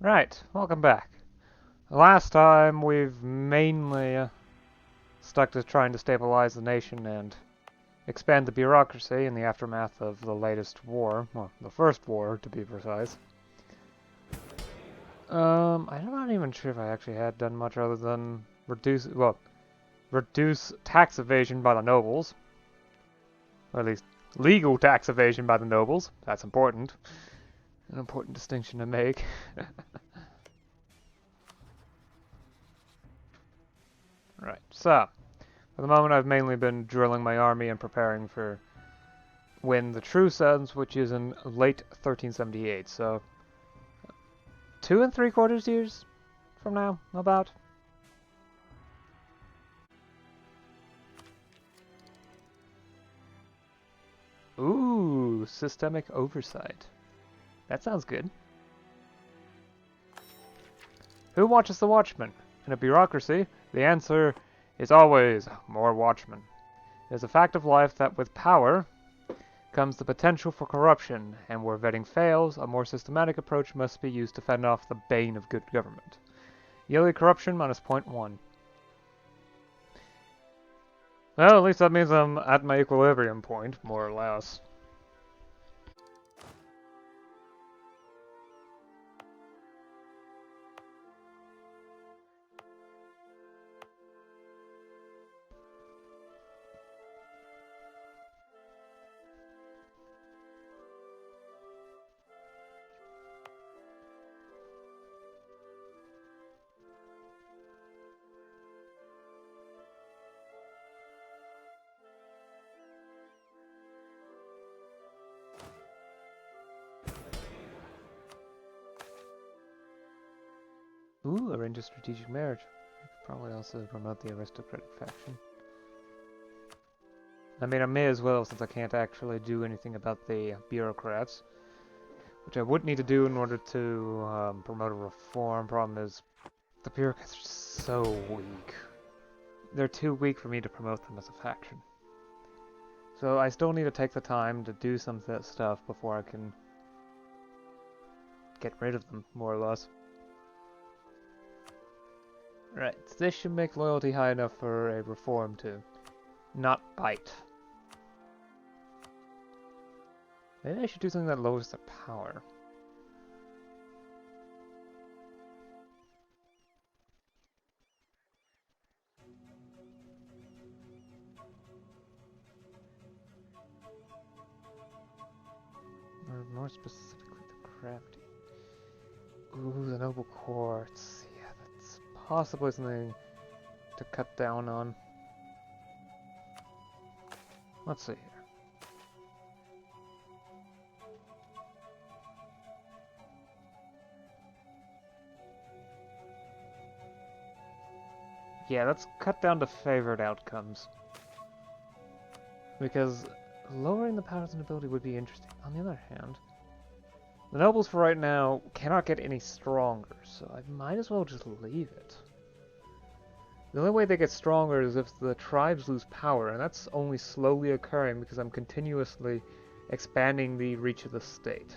Right, welcome back. Last time we've mainly stuck to trying to stabilize the nation and expand the bureaucracy in the aftermath of the latest war. Well, the first war, to be precise. I'm not even sure if I actually had done much other than reduce tax evasion by the nobles. Or at least legal tax evasion by the nobles. That's important. An important distinction to make. Right, so for the moment, I've mainly been drilling my army and preparing for when the truce ends, which is in late 1378. So, 2 3/4 years from now, about. Ooh, systemic oversight. That sounds good. Who watches the watchmen? In a bureaucracy, the answer is always more watchmen. It is a fact of life that with power comes the potential for corruption, and where vetting fails, a more systematic approach must be used to fend off the bane of good government. Yearly corruption minus -0.1. Well, at least that means I'm at my equilibrium point, more or less. Ooh, arrange a strategic marriage. Probably also promote the aristocratic faction. I mean, I may as well, since I can't actually do anything about the bureaucrats, which I would need to do in order to promote a reform. Problem is, the bureaucrats are so weak. They're too weak for me to promote them as a faction. So I still need to take the time to do some of that stuff before I can get rid of them, more or less. Right, this should make loyalty high enough for a reform to not bite. Maybe I should do something that lowers their power. Or more specifically, the gravity. Ooh, the noble quartz. Yeah, that's possibly something to cut down on. Let's see here. Yeah, let's cut down to favored outcomes. Because lowering the powers and ability would be interesting. On the other hand, the nobles for right now cannot get any stronger, so I might as well just leave it. The only way they get stronger is if the tribes lose power, and that's only slowly occurring because I'm continuously expanding the reach of the state.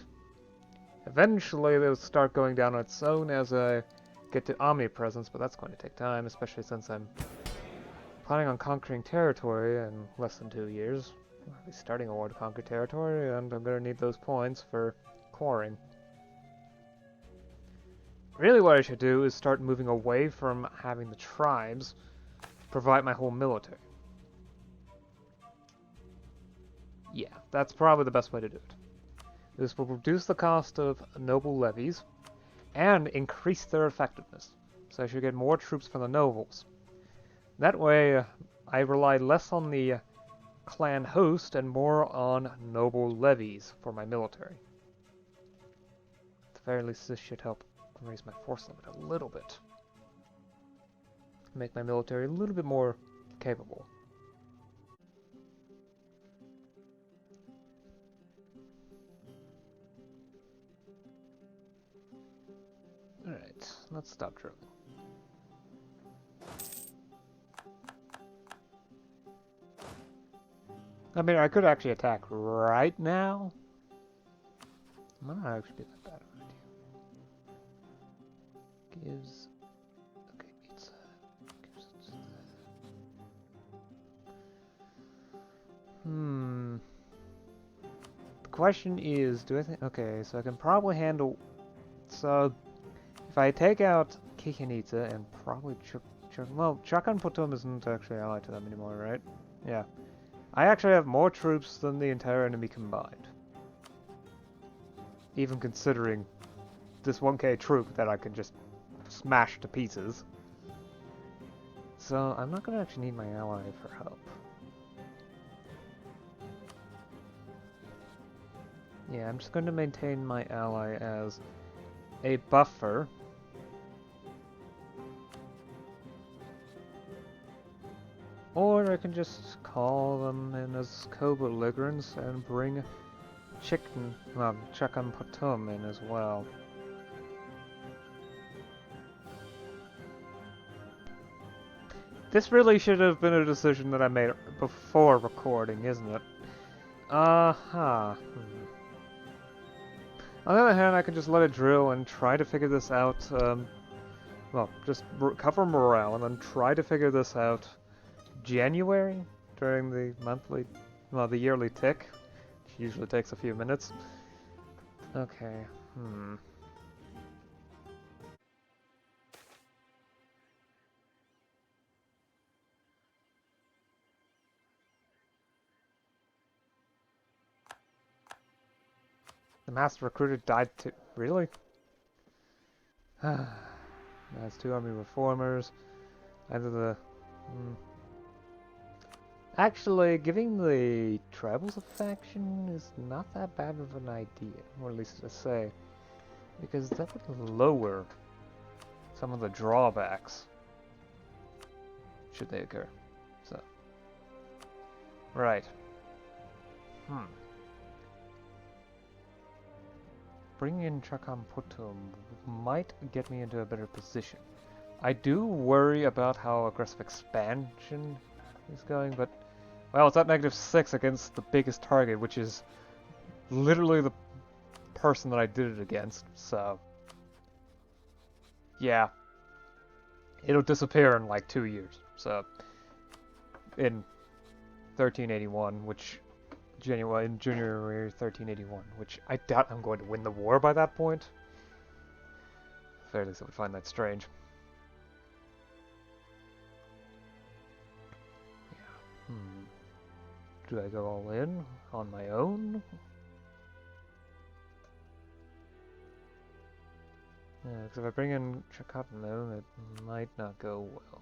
Eventually, they'll start going down on its own as I get to omnipresence, but that's going to take time, especially since I'm planning on conquering territory in less than 2 years. I'll be starting a war to conquer territory, and I'm going to need those points for coring. Really what I should do is start moving away from having the tribes provide my whole military. Yeah, that's probably the best way to do it. This will reduce the cost of noble levies and increase their effectiveness, so I should get more troops from the nobles. That way, I rely less on the clan host and more on noble levies for my military. At the very least, this should help raise my force limit a little bit. Make my military a little bit more capable. Alright, let's stop drilling. I mean, I could actually attack right now. Might not actually be that bad of an idea. gives... Okay, pizza. Gives us that. The question is, do I think... Okay, so I can probably handle... So, if I take out Chichen Itza and probably well, Chakan Potom isn't actually allied to them anymore, right? Yeah. I actually have more troops than the entire enemy combined. Even considering this 1k troop that I can just smash to pieces. So, I'm not going to actually need my ally for help. Yeah, I'm just going to maintain my ally as a buffer. Or I can just call them in as co-belligerents and bring Chakan Potom in as well. This really should have been a decision that I made before recording, isn't it? On the other hand, I can just let it drill and try to figure this out, well, just cover morale and then try to figure this out January during the monthly, well, the yearly tick, which usually takes a few minutes. Okay, The master recruiter died too. Really? That's 2 army reformers. Either the... Actually, giving the tribals a faction is not that bad of an idea, or at least to say, because that would lower some of the drawbacks, should they occur. So, right. Bringing in Chakan Potom might get me into a better position. I do worry about how aggressive expansion is going, but well, it's at -6 against the biggest target, which is literally the person that I did it against, so yeah. It'll disappear in like 2 years, so in 1381, which in January 1381, which I doubt I'm going to win the war by that point. Or at least I would find that strange. Yeah. Do I go all in on my own? Yeah, because if I bring in Chakotno, it might not go well.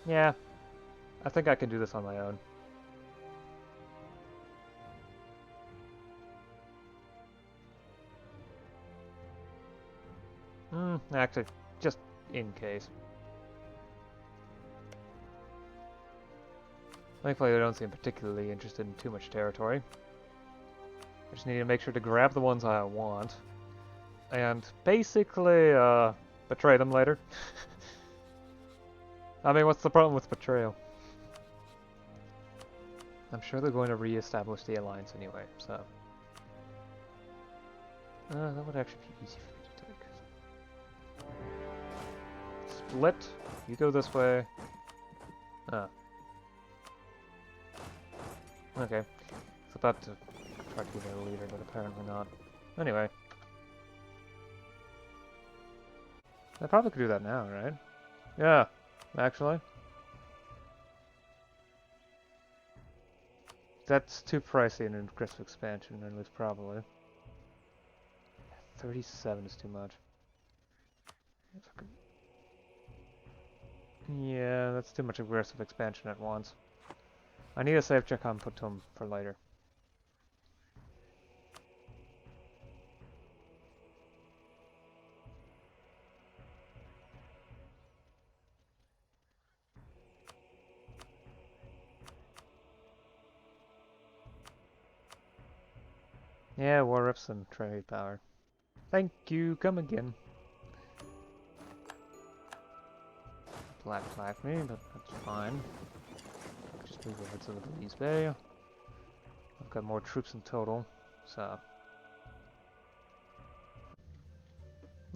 Yeah, I think I can do this on my own. Actually, just in case. Thankfully, I don't seem particularly interested in too much territory. I just need to make sure to grab the ones I want. And basically, betray them later. I mean, what's the problem with betrayal? I'm sure they're going to re-establish the alliance anyway, so... that would actually be easy for me to take. Split. You go this way. Okay. It's about to try to be their leader, but apparently not. Anyway. I probably could do that now, right? Yeah, actually. That's too pricey in aggressive expansion, at least probably. 37 is too much. Yeah, that's too much aggressive expansion at once. I need to save Chakan Potom for later. Yeah, war rips and trade power. Thank you, come again. Black flagged me, but that's fine. Just move over to the Belize Bay. I've got more troops in total, so...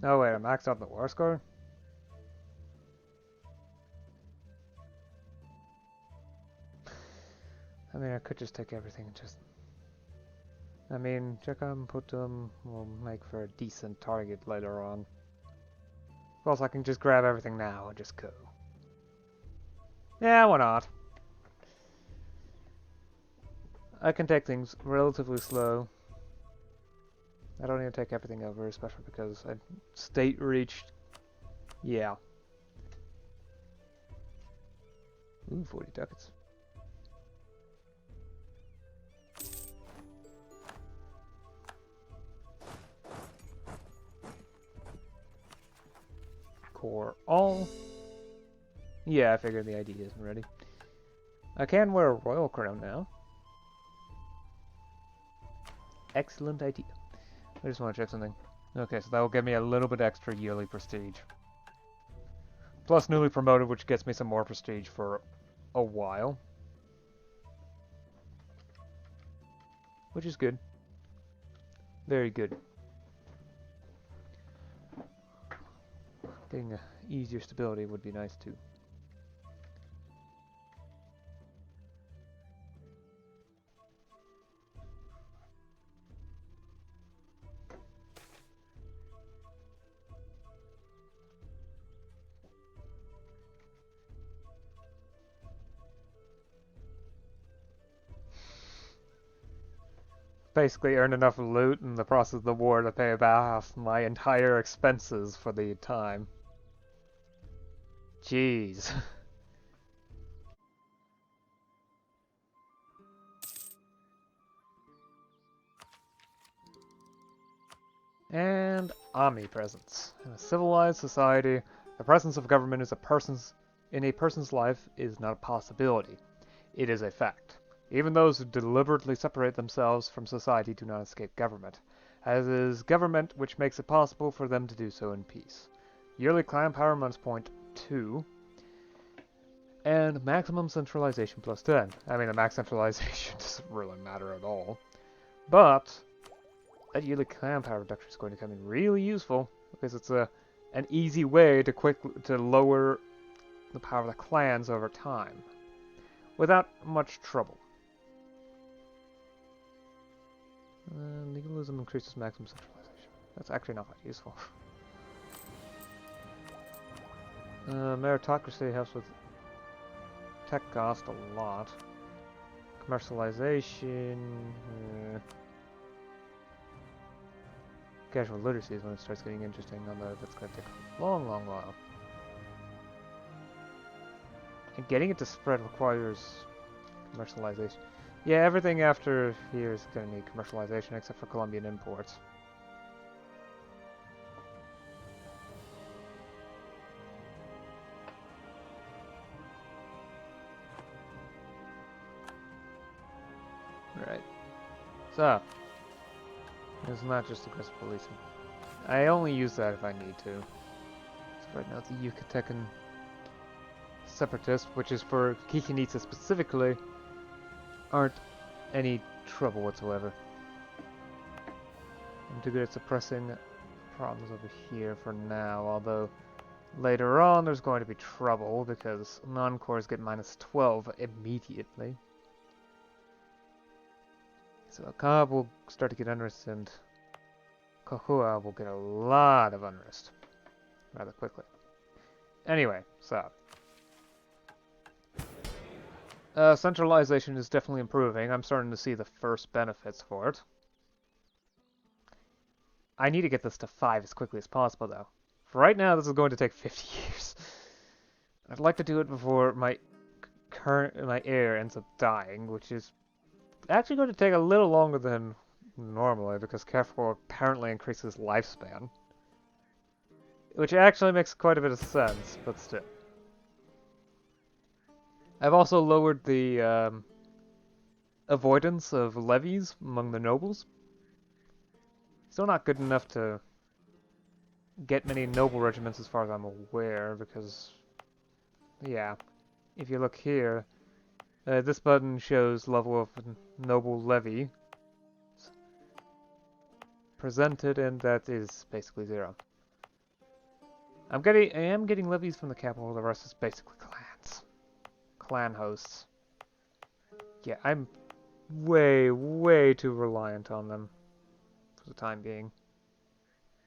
Oh wait, I maxed out the war score? I mean, I could just take everything and just... I mean, check on put them will make for a decent target later on. Of course, I can just grab everything now and just go. Yeah, why not? I can take things relatively slow. I don't need to take everything over, especially because I state reached. Yeah. Ooh, 40 ducats. Core all. Yeah, I figured the ID isn't ready. I can wear a royal crown now. Excellent idea. I just want to check something. Okay, so that will give me a little bit extra yearly prestige. Plus newly promoted, which gets me some more prestige for a while. Which is good. Very good. Getting easier stability would be nice too. Basically earned enough loot in the process of the war to pay back my entire expenses for the time. Jeez. And omnipresence. In a civilized society, the presence of government in a person's life is not a possibility. It is a fact. Even those who deliberately separate themselves from society do not escape government, as it is government which makes it possible for them to do so in peace. Yearly clan power -2, and maximum centralization +10. I mean, the max centralization doesn't really matter at all. But that yearly clan power reduction is going to come in really useful, because it's an easy way to lower the power of the clans over time, without much trouble. Legalism increases maximum centralization. That's actually not that useful. Meritocracy helps with tech cost a lot. Commercialization... Casual literacy is when it starts getting interesting, although that's going to take a long, long while. And getting it to spread requires commercialization. Yeah, everything after here is going to need commercialization except for Colombian imports. Right. So, it's not just aggressive policing. I only use that if I need to. So right now the Yucatecan separatists, which is for Chichen Itza specifically, aren't any trouble whatsoever. I'm too good at suppressing problems over here for now, although later on there's going to be trouble because non-cores get -12 immediately. So Akab will start to get unrest and Kohua will get a lot of unrest rather quickly. Anyway, so centralization is definitely improving. I'm starting to see the first benefits for it. I need to get this to 5 as quickly as possible, though. For right now, this is going to take 50 years. I'd like to do it before my heir ends up dying, which is actually going to take a little longer than normally, because Carrefour apparently increases lifespan. Which actually makes quite a bit of sense, but still. I've also lowered the avoidance of levies among the nobles. Still not good enough to get many noble regiments as far as I'm aware, because, yeah, if you look here, this button shows level of noble levy presented, and that is basically 0. I am getting levies from the capital. The rest is basically clans, clan hosts. Yeah, I'm way too reliant on them for the time being.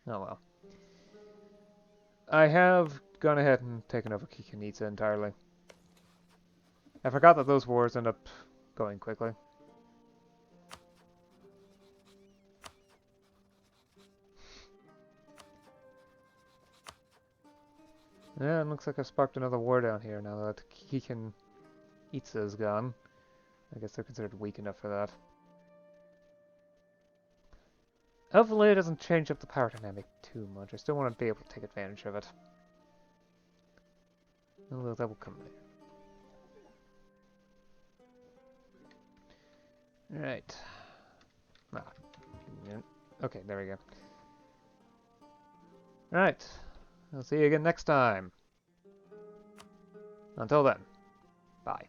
Oh well. I have gone ahead and taken over Chichen Itza entirely. I forgot that those wars end up going quickly. Yeah, it looks like I've sparked another war down here now that Chichen Itza is gone. I guess they're considered weak enough for that. Hopefully it doesn't change up the power dynamic too much. I still want to be able to take advantage of it. Although that will come later. Right. Ah. Okay, there we go. Right. I'll see you again next time. Until then, bye.